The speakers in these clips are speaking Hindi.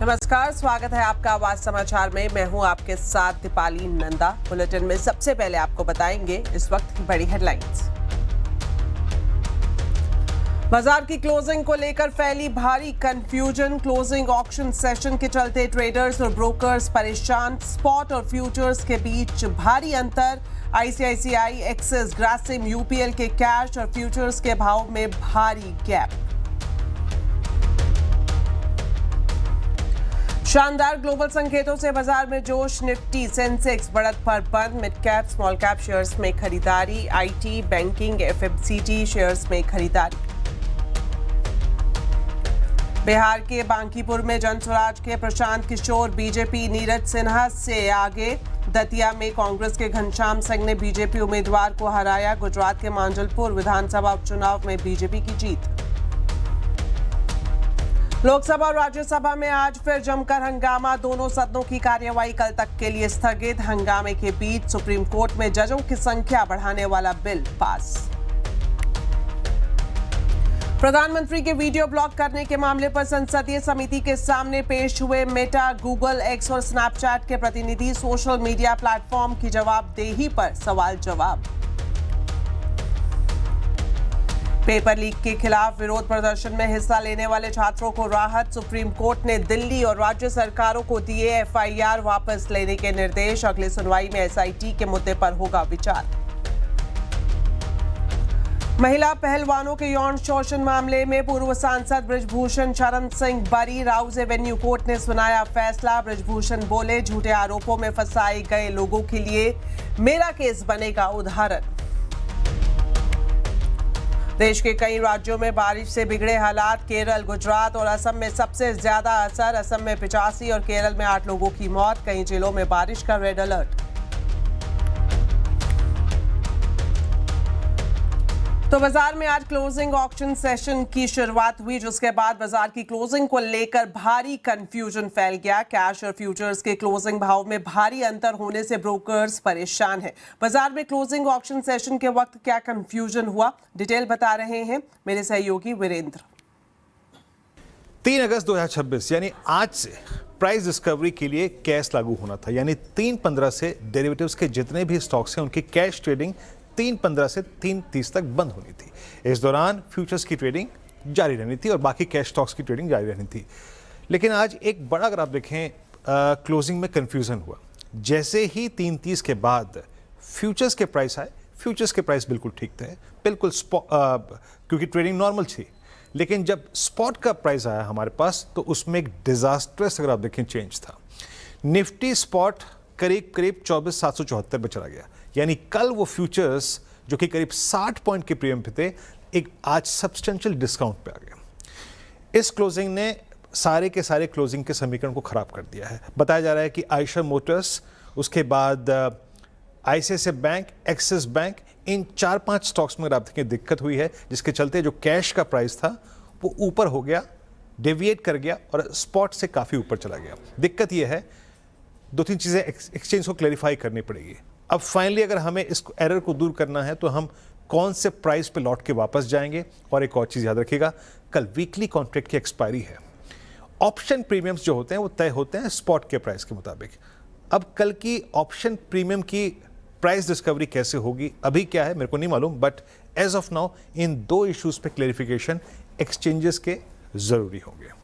नमस्कार, स्वागत है आपका आवाज समाचार में। मैं हूं आपके साथ दीपाली नंदा। बुलेटिन में सबसे पहले आपको बताएंगे इस वक्त की बड़ी हेडलाइंस। बाजार की क्लोजिंग को लेकर फैली भारी कंफ्यूजन। क्लोजिंग ऑक्शन सेशन के चलते ट्रेडर्स और ब्रोकर्स परेशान। स्पॉट और फ्यूचर्स के बीच भारी अंतर। आईसीआईसीआई, एक्सिस, ग्रासिम, यूपीएल के कैश और फ्यूचर्स के भाव में भारी गैप। शानदार ग्लोबल संकेतों से बाजार में जोश। निफ्टी, सेंसेक्स बढ़त पर बंद। Mid cap, small cap shares में खरीदारी। आईटी, बैंकिंग, एफएमसीजी शेयर्स में खरीदारी। बिहार के बांकीपुर में जनसुराज के प्रशांत किशोर बीजेपी नीरज सिन्हा से आगे। दतिया में कांग्रेस के घनश्याम सिंह ने बीजेपी उम्मीदवार को हराया। गुजरात के मांजलपुर विधानसभा उपचुनाव में बीजेपी की जीत। लोकसभा और राज्यसभा में आज फिर जमकर हंगामा। दोनों सदनों की कार्यवाही कल तक के लिए स्थगित। हंगामे के बीच सुप्रीम कोर्ट में जजों की संख्या बढ़ाने वाला बिल पास। प्रधानमंत्री के वीडियो ब्लॉक करने के मामले पर संसदीय समिति के सामने पेश हुए मेटा, गूगल, एक्स और स्नैपचैट के प्रतिनिधि। सोशल मीडिया प्लेटफॉर्म की जवाबदेही पर सवाल जवाब। पेपर लीक के खिलाफ विरोध प्रदर्शन में हिस्सा लेने वाले छात्रों को राहत। सुप्रीम कोर्ट ने दिल्ली और राज्य सरकारों को दिए एफआईआर वापस लेने के निर्देश। अगली सुनवाई में एसआईटी के मुद्दे पर होगा विचार। महिला पहलवानों के यौन शोषण मामले में पूर्व सांसद बृजभूषण शरण सिंह बरी। राउज एवेन्यू कोर्ट ने सुनाया फैसला। बृजभूषण बोले, झूठे आरोपों में फंसाए गए लोगों के लिए मेरा केस बनेगा उदाहरण। देश के कई राज्यों में बारिश से बिगड़े हालात। केरल, गुजरात और असम में सबसे ज्यादा असर। असम में 85 और केरल में 8 लोगों की मौत। कई जिलों में बारिश का रेड अलर्ट। तो बाजार में आज क्लोजिंग ऑक्शन सेशन की शुरुआत हुई, जिसके बाद बाजार की क्लोजिंग को लेकर भारी कंफ्यूजन फैल गया। कैश और फ्यूचर्स के क्लोजिंग भाव में भारी अंतर होने से ब्रोकर्स परेशान हैं। बाजार में क्लोजिंग ऑक्शन सेशन के वक्त क्या कंफ्यूजन हुआ, डिटेल बता रहे हैं मेरे सहयोगी वीरेंद्र। 3 अगस्त 2026 यानी आज से प्राइस डिस्कवरी के लिए कैश लागू होना था। यानी 3/15 से डेरिवेटिव्स के जितने भी स्टॉक्स हैं उनकी कैश ट्रेडिंग 3/15 से 3/30 तक बंद होनी थी। इस दौरान फ्यूचर्स की ट्रेडिंग जारी रहनी थी और बाकी कैश स्टॉक्स की ट्रेडिंग जारी रहनी थी। लेकिन आज एक बड़ा, अगर आप देखें, क्लोजिंग में कंफ्यूजन हुआ। जैसे ही 3/30 के बाद फ्यूचर्स के प्राइस आए, फ्यूचर्स के प्राइस बिल्कुल ठीक थे, बिल्कुल क्योंकि ट्रेडिंग नॉर्मल थी। लेकिन जब स्पॉट का प्राइस आया हमारे पास तो उसमें एक डिजास्ट्रस, अगर आप देखें, चेंज था। निफ्टी स्पॉट करीब 24,774 पे चला गया। यानी कल वो फ्यूचर्स जो कि करीब 60 पॉइंट के प्रीमियम पे थे, एक आज सब्सटेंशियल डिस्काउंट पे आ गया। इस क्लोजिंग ने सारे के सारे क्लोजिंग के समीकरण को खराब कर दिया है। बताया जा रहा है कि आयशर मोटर्स, उसके बाद आईसीआईसीआई बैंक, एक्सिस बैंक, इन 4-5 स्टॉक्स में आप देखें दिक्कत हुई है, जिसके चलते जो कैश का प्राइस था वो ऊपर हो गया, डेविएट कर गया और स्पॉट से काफ़ी ऊपर चला गया। दिक्कत यह है, 2-3 चीज़ें एक्सचेंज को क्लैरिफाई करनी पड़ेगी। अब फाइनली अगर हमें इस एरर को दूर करना है तो हम कौन से प्राइस पे लौट के वापस जाएंगे। और एक और चीज़ याद रखिएगा, कल वीकली कॉन्ट्रैक्ट की एक्सपायरी है। ऑप्शन प्रीमियम्स जो होते हैं वो तय होते हैं स्पॉट के प्राइस के मुताबिक। अब कल की ऑप्शन प्रीमियम की प्राइस डिस्कवरी कैसे होगी, अभी क्या है मेरे को नहीं मालूम, but as of now in 2 issues पे क्लैरिफिकेशन एक्सचेंजेस के जरूरी होंगे।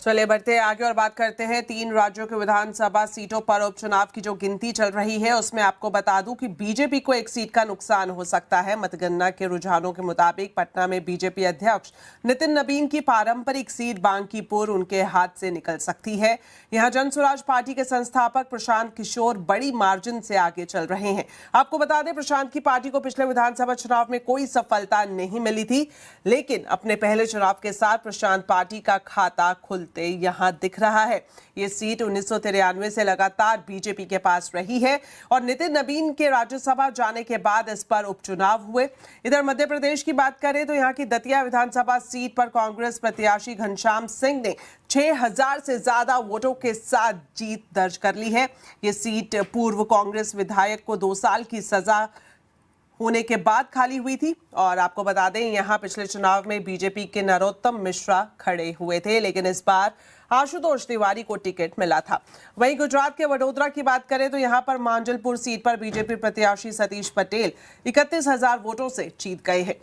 चलिए बढ़ते आगे और बात करते हैं 3 राज्यों के विधानसभा सीटों पर उपचुनाव की जो गिनती चल रही है उसमें आपको बता दूं कि बीजेपी को एक सीट का नुकसान हो सकता है। मतगणना के रुझानों के मुताबिक पटना में बीजेपी अध्यक्ष नितिन नबीन की पारंपरिक सीट बांकीपुर उनके हाथ से निकल सकती है। यहां जनसुराज पार्टी के संस्थापक प्रशांत किशोर बड़ी मार्जिन से आगे चल रहे हैं। आपको बता दें, प्रशांत की पार्टी को पिछले विधानसभा चुनाव में कोई सफलता नहीं मिली थी, लेकिन अपने पहले चुनाव के साथ प्रशांत पार्टी का खाता खुल यहां दिख रहा है। ये सीट 1993 से लगातार बीजेपी के पास रही है और नितिन नबीन के राज्यसभा जाने के बाद इस पर उपचुनाव हुए। इधर मध्य प्रदेश की बात करें तो यहां की दतिया विधानसभा सीट पर कांग्रेस प्रत्याशी घनश्याम सिंह ने 6000 से ज्यादा वोटों के साथ जीत दर्ज कर ली है। ये सीट पूर्व कांग्रेस विधायक को 2 साल की सजा होने के बाद खाली हुई थी। और आपको बता दें, यहां पिछले चुनाव में बीजेपी के नरोत्तम मिश्रा खड़े हुए थे, लेकिन इस बार आशुतोष तिवारी को टिकट मिला था। वहीं गुजरात के वडोदरा की बात करें तो यहां पर मांजलपुर सीट पर बीजेपी प्रत्याशी सतीश पटेल 31,000 वोटों से जीत गए हैं।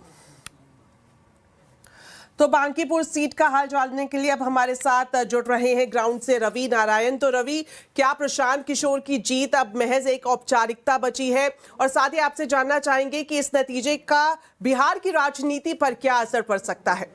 तो बांकीपुर सीट का हाल जानने के लिए अब हमारे साथ जुड़ रहे हैं ग्राउंड से रवि नारायण। तो रवि, क्या प्रशांत किशोर की जीत अब महज एक औपचारिकता बची है? और साथ ही आपसे जानना चाहेंगे कि इस नतीजे का बिहार की राजनीति पर क्या असर पड़ सकता है?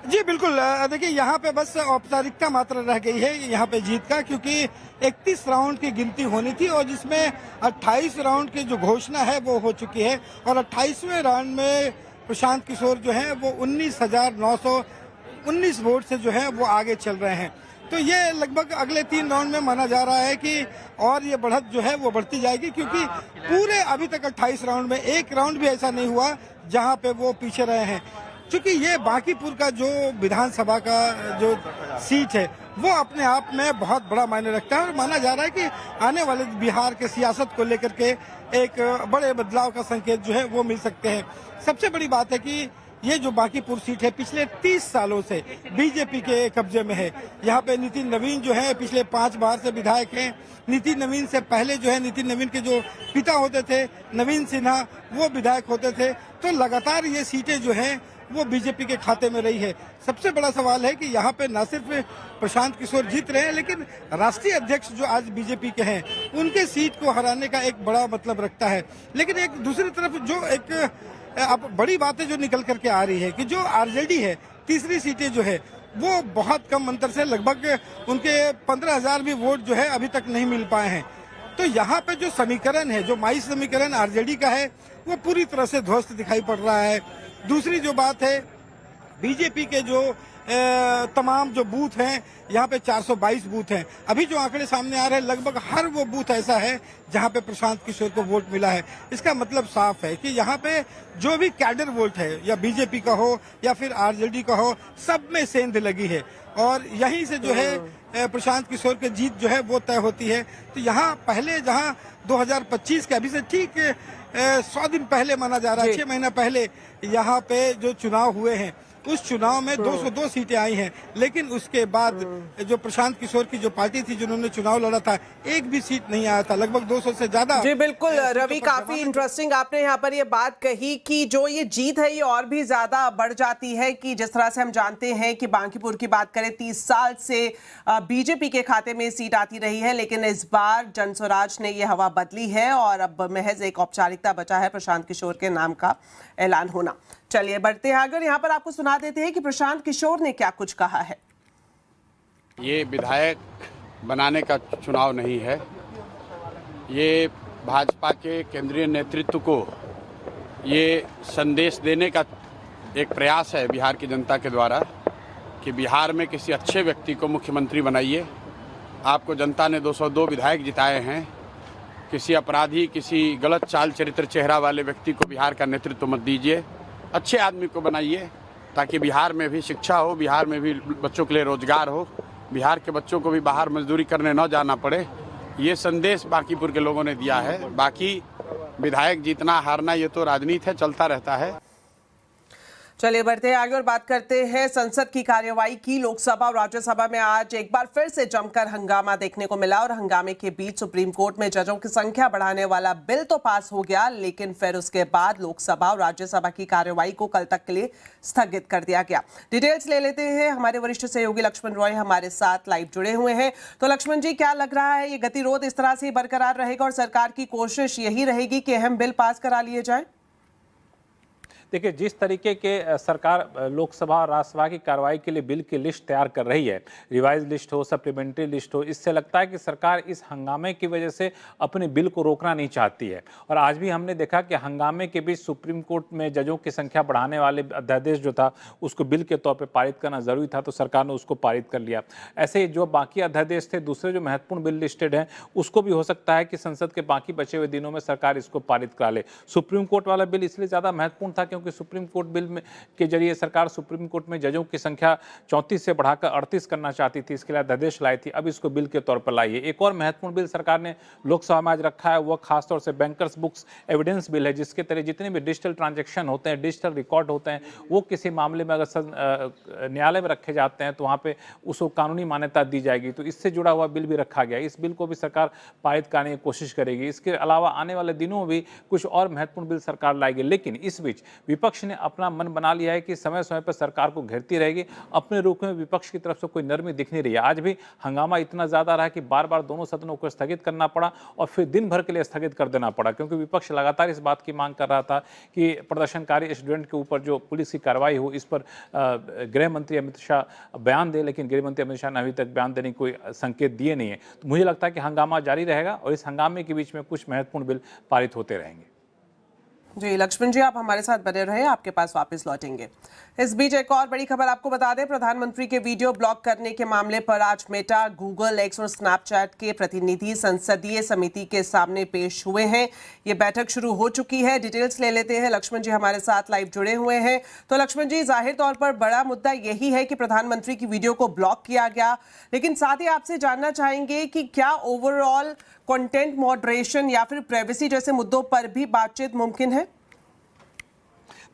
जी बिल्कुल, देखिए यहाँ पे बस औपचारिकता मात्र रह गई है यहाँ पे जीत का, क्योंकि 31 राउंड की गिनती होनी थी और जिसमें 28 राउंड की जो घोषणा है वो हो चुकी है और 28वें राउंड में प्रशांत किशोर जो है वो 19,919 वोट से जो है वो आगे चल रहे हैं। तो ये लगभग अगले 3 राउंड में माना जा रहा है कि और ये बढ़त जो है वो बढ़ती जाएगी, क्योंकि पूरे अभी तक 28 राउंड में एक राउंड भी ऐसा नहीं हुआ जहाँ पे वो पीछे रहे हैं। क्योंकि ये बांकीपुर का जो विधानसभा का जो सीट है वो अपने आप में बहुत बड़ा मायने रखता है और माना जा रहा है कि आने वाले बिहार के सियासत को लेकर के एक बड़े बदलाव का संकेत जो है वो मिल सकते हैं। सबसे बड़ी बात है कि ये जो बांकीपुर सीट है पिछले 30 सालों से बीजेपी के कब्जे में है। यहाँ पे नितिन नवीन जो है पिछले 5 बार से विधायक हैं। नितिन नवीन से पहले जो है नितिन नवीन के जो पिता होते थे नवीन सिन्हा, वो विधायक होते थे। तो लगातार ये सीटें जो हैं वो बीजेपी के खाते में रही है। सबसे बड़ा सवाल है कि यहाँ पे न सिर्फ प्रशांत किशोर जीत रहे हैं, लेकिन राष्ट्रीय अध्यक्ष जो आज बीजेपी के हैं उनके सीट को हराने का एक बड़ा मतलब रखता है। लेकिन एक दूसरी तरफ जो एक अब बड़ी बातें जो निकल करके आ रही है कि जो आरजेडी है तीसरी सीटें जो है वो बहुत कम अंतर से लगभग उनके 15,000 भी वोट जो है अभी तक नहीं मिल पाए हैं। तो यहाँ पे जो समीकरण है, जो माई समीकरण आरजेडी का है, वो पूरी तरह से ध्वस्त दिखाई पड़ रहा है। दूसरी जो बात है, बीजेपी के जो तमाम जो बूथ हैं, यहाँ पे 422 बूथ हैं। अभी जो आंकड़े सामने आ रहे हैं लगभग हर वो बूथ ऐसा है जहाँ पे प्रशांत किशोर को वोट मिला है। इसका मतलब साफ है कि यहाँ पे जो भी कैडर वोट है, या बीजेपी का हो या फिर आरजेडी का हो, सब में सेंध लगी है और यहीं से जो है प्रशांत किशोर की जीत जो है वो तय होती है। तो यहाँ पहले जहाँ 2025 के अभी से ठीक 100 दिन पहले माना जा रहा है, 6 महीना पहले यहाँ पे जो चुनाव हुए हैं उस चुनाव में 202 सीटें आई हैं, लेकिन उसके बाद जो प्रशांत किशोर की जो पार्टी थी जिन्होंने चुनाव लड़ा था, एक भी सीट नहीं आया था, लगभग 200 से ज्यादा। जी बिल्कुल रवि, काफी इंटरेस्टिंग आपने यहाँ पर ये बात कही कि जो ये जीत है ये और भी ज्यादा बढ़ जाती है कि जिस तरह से हम जानते हैं कि बांकीपुर की बात करें 30 साल से बीजेपी के खाते में सीट आती रही है, लेकिन इस बार जनस्वराज ने ये हवा बदली है और अब महज एक औपचारिकता बचा है प्रशांत किशोर के नाम का ऐलान होना। चलिए बढ़ते हैं आगे और यहाँ पर आपको सुना देते हैं कि प्रशांत किशोर ने क्या कुछ कहा है। ये विधायक बनाने का चुनाव नहीं है, ये भाजपा के केंद्रीय नेतृत्व को ये संदेश देने का एक प्रयास है बिहार की जनता के द्वारा कि बिहार में किसी अच्छे व्यक्ति को मुख्यमंत्री बनाइए। आपको जनता ने 202 विधायक जिताए हैं, किसी अपराधी, किसी गलत चाल चरित्र चेहरा वाले व्यक्ति को बिहार का नेतृत्व मत दीजिए, अच्छे आदमी को बनाइए ताकि बिहार में भी शिक्षा हो, बिहार में भी बच्चों के लिए रोजगार हो, बिहार के बच्चों को भी बाहर मजदूरी करने न जाना पड़े। ये संदेश बांकीपुर के लोगों ने दिया है। बाकी विधायक जीतना हारना ये तो राजनीति है, चलता रहता है। चलिए बढ़ते हैं आगे और बात करते हैं संसद की कार्यवाही की। लोकसभा और राज्यसभा में आज एक बार फिर से जमकर हंगामा देखने को मिला और हंगामे के बीच सुप्रीम कोर्ट में जजों की संख्या बढ़ाने वाला बिल तो पास हो गया, लेकिन फिर उसके बाद लोकसभा और राज्यसभा की कार्यवाही को कल तक के लिए स्थगित कर दिया गया। डिटेल्स ले लेते हैं, हमारे वरिष्ठ सहयोगी लक्ष्मण रॉय हमारे साथ लाइव जुड़े हुए हैं। तो लक्ष्मण जी, क्या लग रहा है ये गतिरोध इस तरह से बरकरार रहेगा और सरकार की कोशिश यही रहेगी कि अहम बिल पास करा लिए जाए? देखिए, जिस तरीके के सरकार लोकसभा और राज्यसभा की कार्रवाई के लिए बिल की लिस्ट तैयार कर रही है, रिवाइज लिस्ट हो, सप्लीमेंट्री लिस्ट हो, इससे लगता है कि सरकार इस हंगामे की वजह से अपने बिल को रोकना नहीं चाहती है। और आज भी हमने देखा कि हंगामे के बीच सुप्रीम कोर्ट में जजों की संख्या बढ़ाने वाले अध्यादेश जो था उसको बिल के तौर पर पारित करना जरूरी था, तो सरकार ने उसको पारित कर लिया। ऐसे ही जो बाकी अध्यादेश थे, दूसरे जो महत्वपूर्ण बिल लिस्टेड हैं, उसको भी हो सकता है कि संसद के बाकी बचे हुए दिनों में सरकार इसको पारित करा ले। सुप्रीम कोर्ट वाला बिल इसलिए ज़्यादा महत्वपूर्ण था क्योंकि क्योंकि सुप्रीम कोर्ट बिल में के जरिए सरकार सुप्रीम कोर्ट में जजों की संख्या 34 से बढ़ाकर 38 करना चाहती थी, इसके लिए अध्यादेश लाई थी, अब इसको बिल के तौर पर लाई है। एक और महत्वपूर्ण बिल सरकार ने लोकसभा में आज रखा है, वह खासतौर से बैंकर्स बुक्स एविडेंस बिल है, जिसके तहत जितने भी डिजिटल ट्रांजैक्शन होते हैं, डिजिटल रिकॉर्ड होते हैं, वो किसी मामले में अगर न्यायालय में रखे जाते हैं तो वहाँ पे उसको कानूनी मान्यता दी जाएगी। तो इससे जुड़ा हुआ बिल भी रखा गया। इस बिल को भी सरकार पारित करने की कोशिश करेगी। इसके अलावा आने वाले दिनों में भी कुछ और महत्वपूर्ण बिल सरकार लाएगी। लेकिन इस बीच विपक्ष ने अपना मन बना लिया है कि समय समय पर सरकार को घेरती रहेगी। अपने रुख में विपक्ष की तरफ से कोई नरमी दिख नहीं रही है। आज भी हंगामा इतना ज्यादा रहा कि बार बार दोनों सदनों को स्थगित करना पड़ा और फिर दिन भर के लिए स्थगित कर देना पड़ा, क्योंकि विपक्ष लगातार इस बात की मांग कर रहा था कि प्रदर्शनकारी स्टूडेंट के ऊपर जो पुलिस की कार्रवाई हो, इस पर गृह मंत्री अमित शाह बयान दे। लेकिन गृह मंत्री अमित शाह ने अभी तक बयान देने की कोई संकेत दिए नहीं है। तो मुझे लगता है कि हंगामा जारी रहेगा और इस हंगामे के बीच में कुछ महत्वपूर्ण बिल पारित होते रहेंगे। जी लक्ष्मण जी, आप हमारे साथ बने रहे, आपके पास वापस लौटेंगे। इस बीच एक और बड़ी खबर आपको बता दें, प्रधानमंत्री के वीडियो ब्लॉक करने के मामले पर आज मेटा, गूगल, एक्स और स्नैपचैट के प्रतिनिधि संसदीय समिति के सामने पेश हुए हैं। ये बैठक शुरू हो चुकी है। डिटेल्स ले लेते हैं, लक्ष्मण जी हमारे साथ लाइव जुड़े हुए हैं। तो लक्ष्मण जी, जाहिर तौर पर बड़ा मुद्दा यही है कि प्रधानमंत्री की वीडियो को ब्लॉक किया गया, लेकिन साथ ही आपसे जानना चाहेंगे कि क्या ओवरऑल कंटेंट मॉडरेशन या फिर प्राइवेसी जैसे मुद्दों पर भी बातचीत मुमकिन है?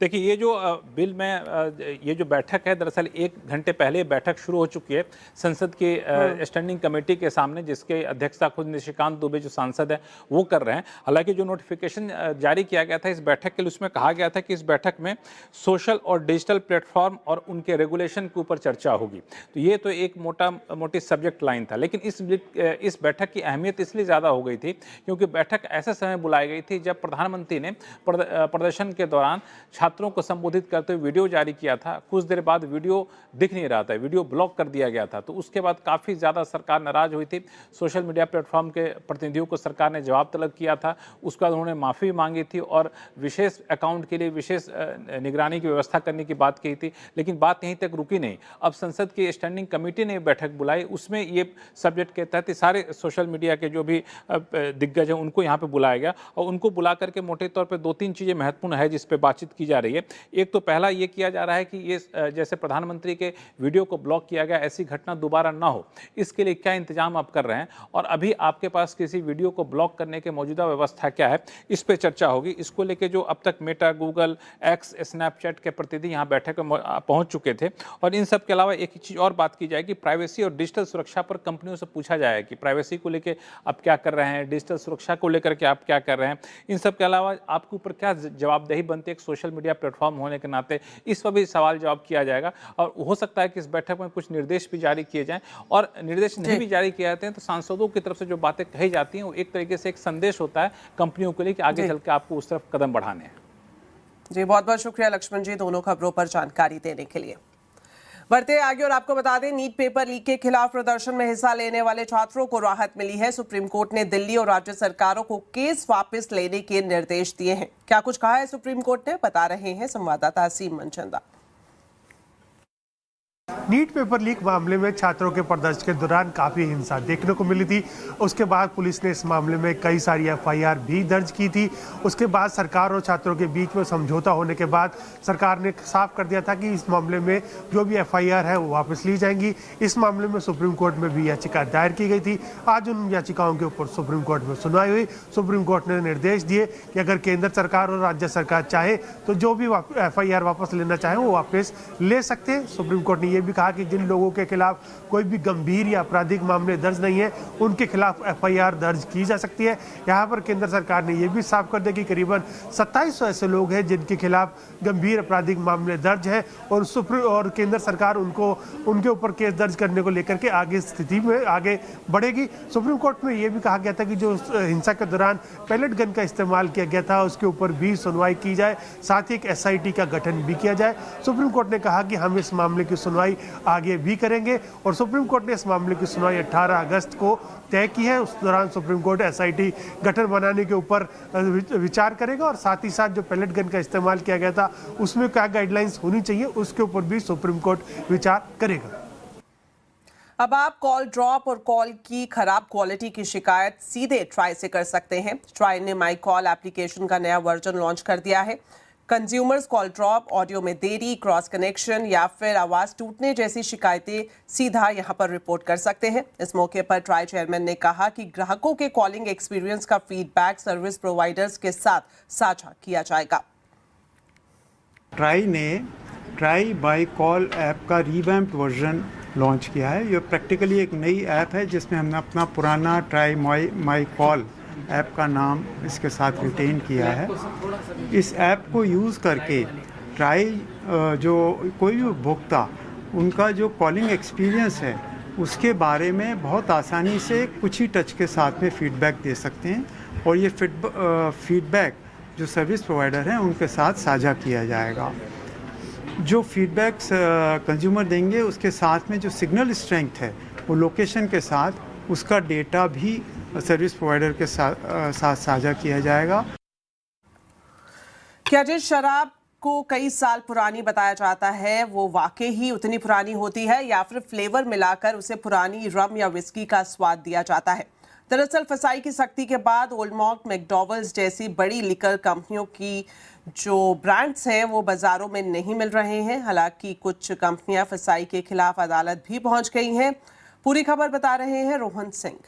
देखिए, ये जो बिल में ये जो बैठक है, दरअसल 1 घंटे पहले बैठक शुरू हो चुकी है संसद की स्टैंडिंग कमेटी के सामने, जिसके अध्यक्षता खुद निशिकांत दुबे जो सांसद है वो कर रहे हैं। हालांकि जो नोटिफिकेशन जारी किया गया था इस बैठक के लिए, उसमें कहा गया था कि इस बैठक में सोशल और डिजिटल प्लेटफॉर्म और उनके रेगुलेशन के ऊपर चर्चा होगी। तो ये तो एक मोटी सब्जेक्ट लाइन था। लेकिन इस बैठक की अहमियत इसलिए ज़्यादा हो गई थी क्योंकि बैठक ऐसे समय बुलाई गई थी जब प्रधानमंत्री ने प्रदर्शन के दौरान छात्रों को संबोधित करते हुए वीडियो जारी किया था। कुछ देर बाद वीडियो दिख नहीं रहा था, वीडियो ब्लॉक कर दिया गया था। तो उसके बाद काफ़ी ज़्यादा सरकार नाराज हुई थी। सोशल मीडिया प्लेटफॉर्म के प्रतिनिधियों को सरकार ने जवाब तलब किया था। उसके बाद उन्होंने माफ़ी मांगी थी और विशेष अकाउंट के लिए विशेष निगरानी की व्यवस्था करने की बात कही थी। लेकिन बात यहीं तक रुकी नहीं। अब संसद की स्टैंडिंग कमेटी ने बैठक बुलाई, उसमें ये सब्जेक्ट के तहत सारे सोशल मीडिया के जो भी दिग्गज हैं उनको यहाँ पर बुलाया गया और उनको बुला करके मोटे तौर पर 2-3 चीज़ें महत्वपूर्ण है जिस पर बातचीत की जा रही है। एक तो पहला ये किया जा रहा है कि ये जैसे प्रधानमंत्री के वीडियो को ब्लॉक किया गया, ऐसी घटना दोबारा ना हो, इसके लिए क्या इंतजाम आप कर रहे हैं और अभी आपके पास किसी वीडियो को ब्लॉक करने के मौजूदा व्यवस्था क्या है, इस पर चर्चा होगी। इसको लेकर जो अब तक मेटा, गूगल, एक्स, स्नैपचैट के प्रतिनिधि यहाँ बैठक में पहुंच चुके थे। और इन सब के अलावा एक चीज़ और बात की जाएगी, प्राइवेसी और डिजिटल सुरक्षा पर कंपनियों से पूछा जाएगा कि प्राइवेसी को लेकर आप क्या कर रहे हैं, डिजिटल सुरक्षा को लेकर के आप क्या कर रहे हैं। इन सब के अलावा आपके ऊपर क्या जवाबदेही बनती है एक सोशल मीडिया प्लेटफॉर्म होने के नाते, इस पर भी सवाल जवाब किया जाएगा। और हो सकता है कि इस बैठक में कुछ निर्देश भी जारी किए जाएं और निर्देश नहीं भी जारी किए जाते हैं तो सांसदों की तरफ से जो बातें कही जाती हैं वो एक तरीके से एक संदेश होता है कंपनियों के लिए कि आगे चल के आपको उस तरफ कदम बढ़ाने हैं। जी बहुत बहुत शुक्रिया लक्ष्मण जी दोनों खबरों पर जानकारी देने के लिए। बढ़ते आगे और आपको बता दें, नीट पेपर लीक के खिलाफ प्रदर्शन में हिस्सा लेने वाले छात्रों को राहत मिली है। सुप्रीम कोर्ट ने दिल्ली और राज्य सरकारों को केस वापस लेने के निर्देश दिए हैं। क्या कुछ कहा है सुप्रीम कोर्ट ने, बता रहे हैं संवाददाता असीम मनचंदा। नीट पेपर लीक मामले में छात्रों के प्रदर्शन के दौरान काफ़ी हिंसा देखने को मिली थी। उसके बाद पुलिस ने इस मामले में कई सारी एफआईआर भी दर्ज की थी। उसके बाद सरकार और छात्रों के बीच में समझौता होने के बाद सरकार ने साफ कर दिया था कि इस मामले में जो भी एफआईआर है वो वापस ली जाएंगी। इस मामले में सुप्रीम कोर्ट में भी याचिका दायर की गई थी। आज उन याचिकाओं के ऊपर सुप्रीम कोर्ट में सुनवाई हुई। सुप्रीम कोर्ट ने निर्देश दिए कि अगर केंद्र सरकार और राज्य सरकार चाहे तो जो भी एफआईआर वापस लेना चाहे वो वापस ले सकते हैं। सुप्रीम कोर्ट ने यह भी कहा कि जिन लोगों के खिलाफ कोई भी गंभीर या आपराधिक मामले दर्ज नहीं है उनके खिलाफ एफआईआर दर्ज की जा सकती है। यहाँ पर केंद्र सरकार ने यह भी साफ कर दिया कि करीबन 2700 ऐसे लोग हैं जिनके खिलाफ गंभीर आपराधिक मामले दर्ज हैं और केंद्र सरकार उनके ऊपर केस दर्ज करने को लेकर के आगे स्थिति में आगे बढ़ेगी। सुप्रीम कोर्ट में यह भी कहा गया था कि जो हिंसा के दौरान पैलेट गन का इस्तेमाल किया गया था उसके ऊपर भी सुनवाई की जाए, साथ ही एक एसआईटी का गठन भी किया जाए। सुप्रीम कोर्ट ने कहा कि हम इस मामले की सुनवाई आगे भी करेंगे और सुप्रीम कोर्ट ने इस मामले की सुनवाई 18 अगस्त को तय की है। उस दौरान सुप्रीम कोर्ट एसआईटी गठन बनाने के ऊपर विचार करेगा और साथ ही साथ जो पैलेट गन का इस्तेमाल किया गया था उसमें क्या गाइडलाइंस होनी चाहिए उसके ऊपर भी सुप्रीम कोर्ट विचार करेगा। अब आप कॉल ड्रॉप और कॉल की खराब क्वालिटी की शिकायत सीधे ट्राई से कर सकते हैं। ट्राई ने माई कॉल एप्लीकेशन का नया वर्जन लॉन्च कर दिया है। कंज्यूमर्स कॉल ड्रॉप, ऑडियो में देरी, क्रॉस कनेक्शन या फिर आवाज टूटने जैसी शिकायतें सीधा यहां पर रिपोर्ट कर सकते हैं। इस मौके पर ट्राई चेयरमैन ने कहा कि ग्राहकों के कॉलिंग एक्सपीरियंस का फीडबैक सर्विस प्रोवाइडर्स के साथ साझा किया जाएगा। ट्राई ने ट्राई बाय कॉल ऐप का रिवैम्प्ड वर्जन लॉन्च किया है। ये प्रैक्टिकली एक नई ऐप है जिसमें हमने अपना पुराना ट्राई माई कॉल ऐप का नाम इसके साथ रिटेन किया है। इस ऐप को यूज़ करके ट्राई जो कोई भी उपभोक्ता उनका जो कॉलिंग एक्सपीरियंस है उसके बारे में बहुत आसानी से कुछ ही टच के साथ में फीडबैक दे सकते हैं और ये फीडबैक जो सर्विस प्रोवाइडर हैं उनके साथ साझा किया जाएगा। जो फीडबैक्स कंज्यूमर देंगे उसके साथ में जो सिग्नल स्ट्रेंथ है वो लोकेशन के साथ उसका डेटा भी सर्विस प्रोवाइडर के साथ साझा किया जाएगा। क्या जिस शराब को कई साल पुरानी बताया जाता है वो वाकई ही उतनी पुरानी होती है या फिर फ्लेवर मिलाकर उसे पुरानी रम या विस्की का स्वाद दिया जाता है? दरअसल फसाई की सख्ती के बाद ओल्ड मॉन्क, मैकडॉवेल्स जैसी बड़ी लिकर कंपनियों की जो ब्रांड्स हैं वो बाजारों में नहीं मिल रहे हैं। हालांकि कुछ कंपनियां फसाई के खिलाफ अदालत भी पहुंच गई हैं। पूरी खबर बता रहे हैं रोहन सिंह।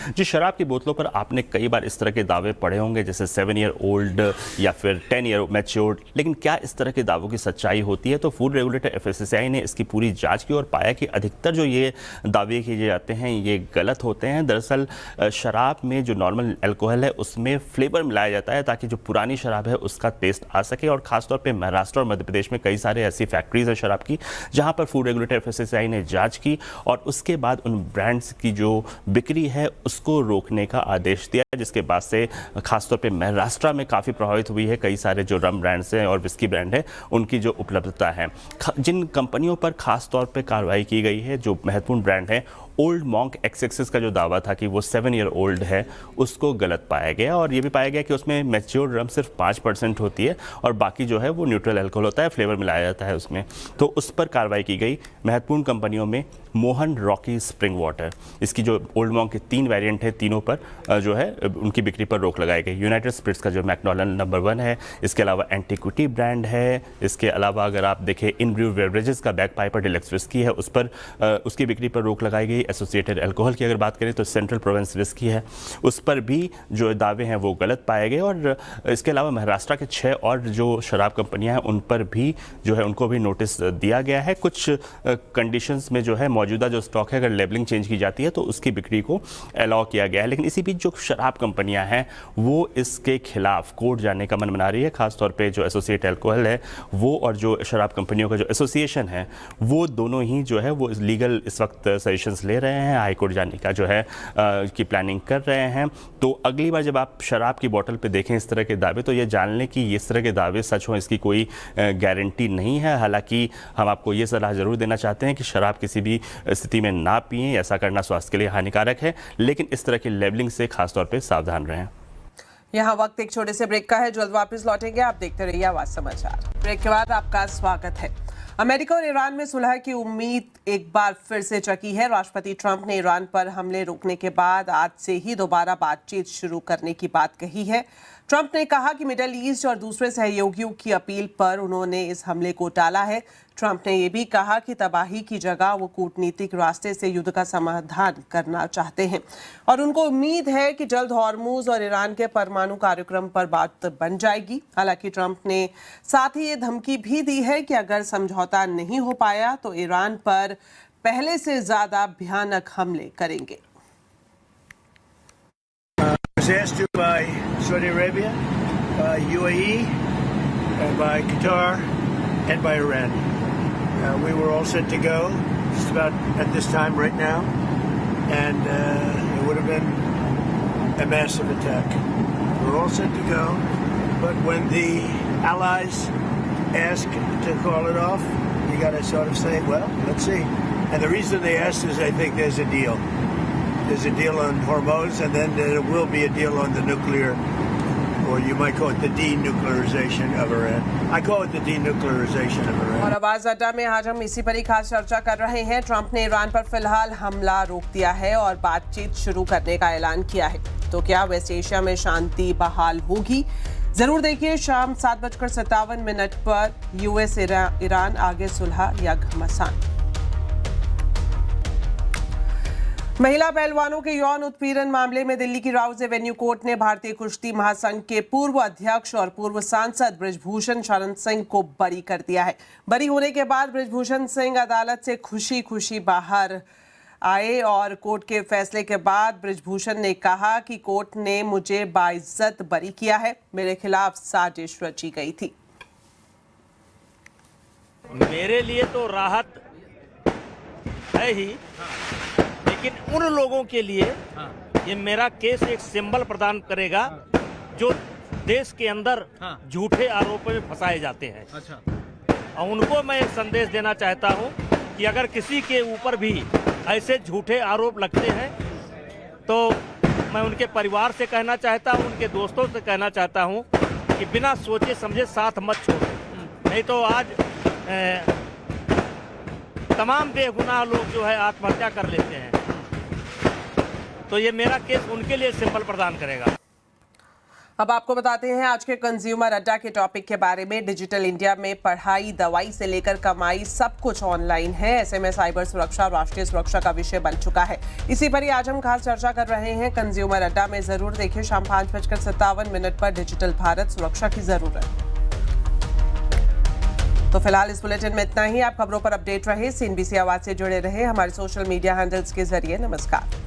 जी, शराब की बोतलों पर आपने कई बार इस तरह के दावे पढ़े होंगे जैसे 7 ईयर ओल्ड या फिर 10 ईयर मैच्योर्ड, लेकिन क्या इस तरह के दावों की सच्चाई होती है? तो फूड रेगुलेटर FSSAI ने इसकी पूरी जांच की और पाया कि अधिकतर जो ये दावे किए जाते हैं ये गलत होते हैं। दरअसल शराब में जो नॉर्मल अल्कोहल है उसमें फ्लेवर मिलाया जाता है ताकि जो पुरानी शराब है उसका टेस्ट आ सके। और खासतौर पर महाराष्ट्र और मध्य प्रदेश में कई सारे ऐसी फैक्ट्रीज है शराब की जहाँ पर फूड रेगुलेटर FSSAI ने जाँच की और उसके बाद उन ब्रांड्स की जो बिक्री है उसको रोकने का आदेश दिया, जिसके बाद से खासतौर पे महाराष्ट्र में काफ़ी प्रभावित हुई है। कई सारे जो रम ब्रांड्स हैं और विस्की ब्रांड है उनकी जो उपलब्धता है। जिन कंपनियों पर खासतौर पे कार्रवाई की गई है, जो महत्वपूर्ण ब्रांड है, ओल्ड मॉन्क XXS का जो दावा था कि वो 7 ईयर ओल्ड है उसको गलत पाया गया और ये भी पाया गया कि उसमें मैच्योर्ड रम सिर्फ 5% होती है और बाकी जो है वो न्यूट्रल अल्कोहल होता है, फ्लेवर मिलाया जाता है उसमें। तो उस पर कार्रवाई की गई। महत्वपूर्ण कंपनियों में मोहन रॉकी स्प्रिंग वाटर, इसकी जो ओल्ड मॉन्क के 3 वेरिएंट है, तीनों पर जो है उनकी बिक्री पर रोक लगाई गई। यूनाइटेड स्पिरिट्स का जो मैकडॉलन नंबर 1 है, इसके अलावा एंटीक्विटी ब्रांड है, इसके अलावा अगर आप देखें इन ब्रू बेवरेजेस का बैक पाइपर डिलक्स विस्की है, उस पर उसकी बिक्री पर रोक लगाई गई। एसोसिएटेड अल्कोहल की अगर बात करें तो सेंट्रल प्रोविंस विस्की है, उस पर भी जो दावे हैं वो गलत पाए गए। और इसके अलावा महाराष्ट्र के 6 और जो शराब कंपनियां हैं उन पर भी जो है उनको भी नोटिस दिया गया है। कुछ कंडीशंस में जो है मौजूदा जो स्टॉक है अगर लेबलिंग चेंज की जाती है तो उसकी बिक्री को अलाउ किया गया है। लेकिन इसी बीच जो शराब कंपनियां हैं वो इसके खिलाफ कोर्ट जाने का मन बना रही है। खासतौर पे जो एसोसिएट अल्कोहल है वो और जो शराब कंपनियों का जो एसोसिएशन है वो दोनों ही जो है वो लीगल इस वक्त सजेशंस ले रहे हैं, हाई कोर्ट जाने का जो है की प्लानिंग कर रहे हैं। तो अगली बार जब आप शराब की बोतल पे देखें इस तरह के दावे तो ये जान लें कि इस तरह के दावे सच हों इसकी कोई गारंटी नहीं है। हालांकि हम आपको ये सलाह ज़रूर देना चाहते हैं कि शराब किसी भी स्थिति में ना पिएं, ऐसा करना स्वास्थ्य के लिए हानिकारक है, लेकिन इस तरह की लेबलिंग से खासतौर पे सावधान रहें। यहाँ वक्त एक छोटे से ब्रेक का है, जल्द वापस लौटेंगे। आप देखते रहिए आवाज समाचार। ब्रेक के बाद आपका स्वागत है। अमेरिका और ईरान में सुलह की उम्मीद एक बार फिर से जगी है। राष्ट्रपति ट्रंप ने ईरान पर हमले रोकने के बाद आज से ही दोबारा बातचीत शुरू करने की बात कही है। ट्रंप ने कहा कि मिडल ईस्ट और दूसरे सहयोगियों की अपील पर उन्होंने इस हमले को टाला है। ट्रंप ने यह भी कहा कि तबाही की जगह वो कूटनीतिक रास्ते से युद्ध का समाधान करना चाहते हैं और उनको उम्मीद है कि जल्द हॉर्मुज और ईरान के परमाणु कार्यक्रम पर बात बन जाएगी। हालांकि ट्रंप ने साथ ही ये धमकी भी दी है कि अगर समझौता नहीं हो पाया तो ईरान पर पहले से ज्यादा भयानक हमले करेंगे। Asked to by Saudi Arabia, UAE, and by Qatar, and by Iran. We were all set to go just about at this time right now, and it would have been a massive attack. We were all set to go, but when the allies ask to call it off, you got to sort of say, well, let's see. And the reason they asked is I think there's a deal. There's a deal on Hormuz, and then there will be a deal on the nuclear, or you might call it the denuclearization of Iran. I call it the denuclearization of Iran. और आवाज अड्डा में आज हम इसी पर ही खास चर्चा कर रहे हैं। ट्रंप ने ईरान पर फिलहाल हमला रोक दिया है और बातचीत शुरू करने का ऐलान किया है। तो क्या वेस्ट एशिया में शांति बहाल होगी? जरूर देखिए शाम 7:57 पर यूएस ईरान आगे सुलह या घमासान। महिला पहलवानों के यौन उत्पीड़न मामले में दिल्ली की राउज एवेन्यू कोर्ट ने भारतीय कुश्ती महासंघ के पूर्व अध्यक्ष और पूर्व सांसद बृजभूषण शरण सिंह को बरी कर दिया है। बरी होने के बाद बृजभूषण सिंह अदालत से खुशी खुशी बाहर आए और कोर्ट के फैसले के बाद बृजभूषण ने कहा कि कोर्ट ने मुझे बाइज्जत बरी किया है, मेरे खिलाफ साजिश रची गई थी। मेरे लिए तो राहत है ही, लेकिन उन लोगों के लिए ये मेरा केस एक सिंबल प्रदान करेगा जो देश के अंदर झूठे आरोपों में फंसाए जाते हैं। और उनको मैं एक संदेश देना चाहता हूं कि अगर किसी के ऊपर भी ऐसे झूठे आरोप लगते हैं तो मैं उनके परिवार से कहना चाहता हूं, उनके दोस्तों से कहना चाहता हूं कि बिना सोचे समझे साथ मत छोड़ो, नहीं तो आज तमाम बेगुनाह लोग जो है आत्महत्या कर लेते हैं। तो ये मेरा केस उनके लिए सिंबल प्रदान करेगा। अब आपको बताते हैं आज के कंज्यूमर अड्डा के टॉपिक के बारे में। डिजिटल इंडिया में पढ़ाई, दवाई से लेकर कमाई सब कुछ ऑनलाइन है। ऐसे में साइबर सुरक्षा राष्ट्रीय सुरक्षा का विषय बन चुका है। इसी पर ही आज हम खास चर्चा कर रहे हैं कंज्यूमर अड्डा में। जरूर देखिए शाम 5:57 पर डिजिटल भारत सुरक्षा की जरूरत। तो फिलहाल इस बुलेटिन में इतना ही। आप खबरों पर अपडेट रहे, CNBC आवाज से जुड़े रहे हमारे सोशल मीडिया हैंडल्स के जरिए। नमस्कार।